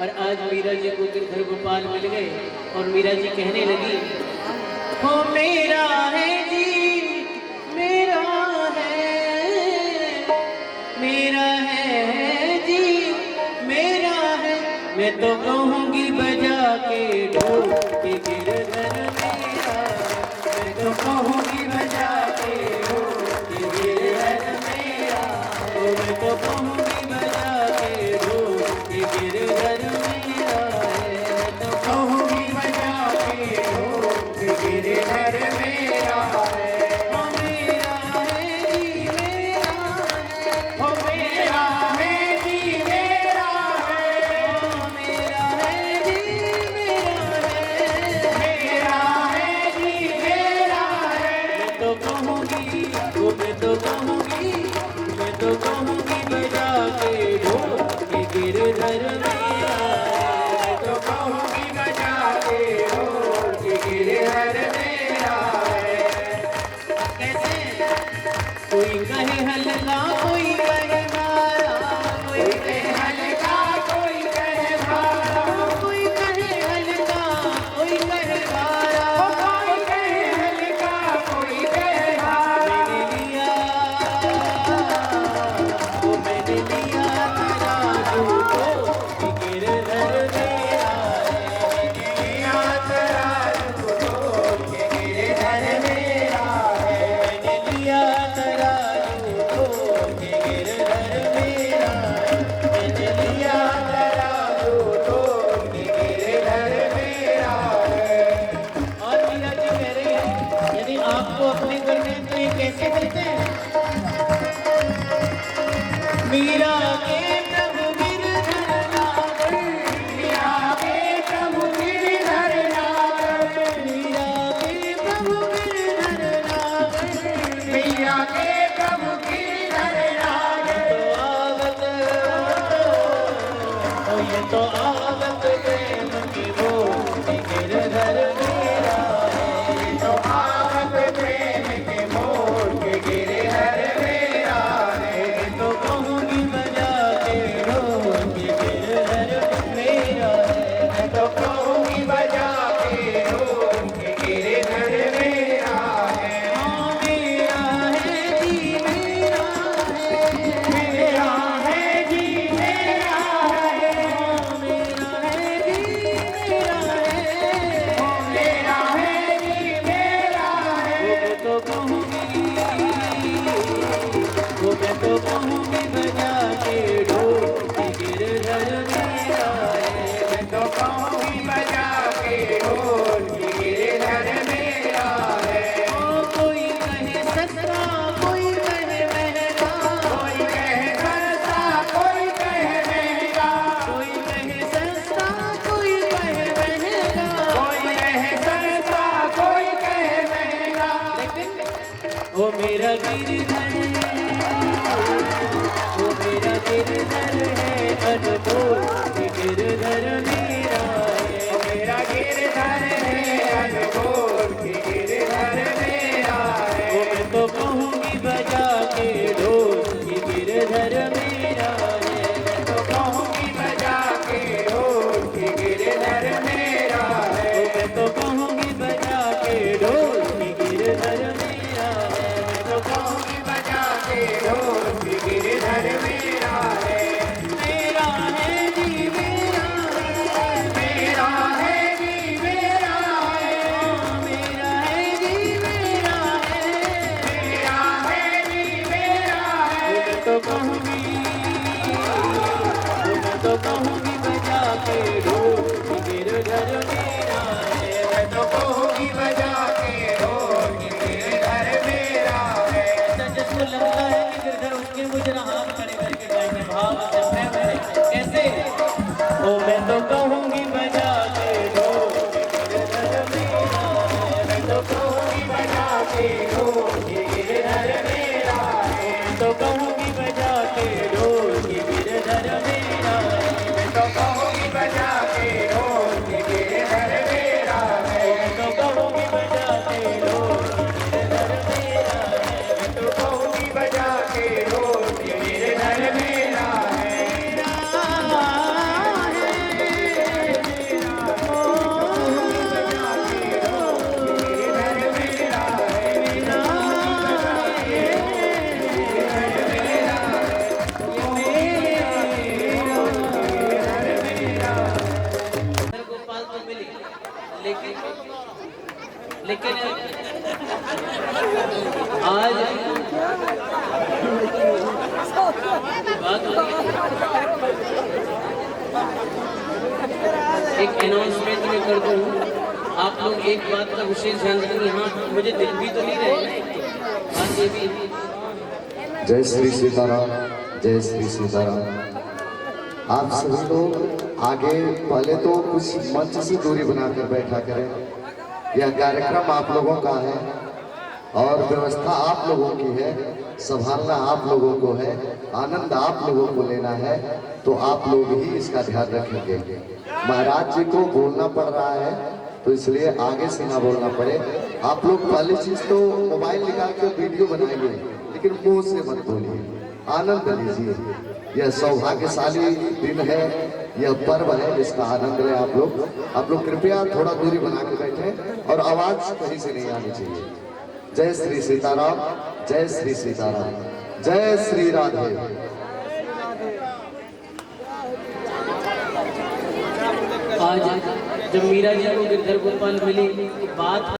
और आज मीरा जी को गिरधर गोपाल मिल गए और मीरा जी कहने लगी, हो मेरा है जी, मेरा है जी, मेरा है। मैं तो कहूँगी बजा के ढोल कि गिरधर मेरा, मैं तो कहूँगी बजा के ढोल कि गिरधर मेरा, मैं तो कहूँगी बजा के ढोल कि गिरधर मेरा है, मैं तो कहूँगी बजा के ढोल कि गिरधर मेरा है। हो मेरा है जी, मेरा है, हो मेरा है जी, मेरा है, हो मेरा है जी, मेरा है जी, मेरा है। मैं तो कहूँगी, मैं तो कहूँगी, मैं तो कहूँगी बजा के ढोल कि गिरधर मेरा है, मैं तो कहूँगी बजा के ढोल कि गिरधर मेरा है। कैसे? कोई कहे हल्का, कोई कहे मारा, कोई कहे हल्का, कोई कहे मारा, कोई कहे हल्का, कोई कहे मारा, कोई कहे हल्का, कोई कहे मारा। मैंने लिया, वो मैंने लिया तराजू को कि गिरधर मेरा है, मैंने लिया तराजू को कि गिरधर मेरा है, मैंने लिया तराजू को कि गिरधर मेरा है, मैंने लिया तराजू को कि गिरधर मेरा है। और मीरा जी कह रही है, यदि आपको अपने करने हैं तो ये कैसे करते हैं? मीरा के प्रभु गिरधर नागर, मीरा के प्रभु गिरधर नागर, मीरा के प्रभु गिरधर नागर, मीरा के प्रभु गिरधर नागर। तो ये तो आवत प्रेम की वो कि गिरधर मेरा है, ये तो आवत प्रेम के मोर कि गिरधर मेरा है। मैं तो कहूँगी बजा के ढोल कि गिरधर मेरा है, मैं तो कहूँगी बजा के ढोल कि गिरधर मेरा है। हाँ मेरा है जी, मेरा है, मेरा है जी, मेरा है, हाँ मेरा है जी, मेरा है, हाँ मेरा है जी, मेरा है। वो मैं तो कहूँगी, वो मैं तो कहूँगी बजा के ढोल कि गिरधर मेरा है, मैं तो कहूँगी बजा के ढोल कि गिरधर मेरा है। ओ कोई कहे सस्ता, कोई कहे महंगा, कोई कहे सस्ता, कोई कहे महंगा, कोई कहे सस्ता, कोई कहे महंगा, कोई कहे सस्ता, कोई कहे महंगा। लेकिन वो मेरा गिरधर, वो मेरा गिरधर है अनमोल कि गिरधर मेरा है, वो मेरा गिरधर है अनमोल कि गिरधर मेरा है। वो मैं तो कहूँगी बजा के ढोल कि गिरधर मेरा है, मैं तो कहूँगी बजा के ढोल कि गिरधर मेरा है, वो मैं तो कहूँगी बजा के ढोल कि गिरधर मेरा है, मैं तो कहूँगी बजा लेकिन लेकिन आज एक अनाउंसमेंट में कर दूं, आप लोग एक बात का विशेष ध्यान रखें, यहाँ मुझे दिल भी तो नहीं रहे बात ये भी। जय श्री सीताराम, जय श्री सीताराम। आप सभी लोग आगे पहले तो कुछ मंच से दूरी बनाकर बैठा करें। यह कार्यक्रम आप लोगों का है और व्यवस्था आप लोगों की है, संभालना आप लोगों को है, आनंद आप लोगों को लेना है, तो आप लोग ही इसका ध्यान रखेंगे। महाराज जी को बोलना पड़ रहा है तो इसलिए आगे से ना बोलना पड़े। आप लोग पहली चीज तो मोबाइल निकाल के वीडियो बनाइए, लेकिन मुंह से मत बोलिए, आनंद लीजिए। यह सौभाग्यशाली दिन है, यह पर्व है, इसका आनंद लें आप लोग। कृपया थोड़ा दूरी बना के बैठे और आवाज कहीं से नहीं आनी चाहिए। जय श्री सीताराम, जय श्री सीताराम, जय श्री राधे। आज जब मीरा जी को गिरधर गोपाल मिली बात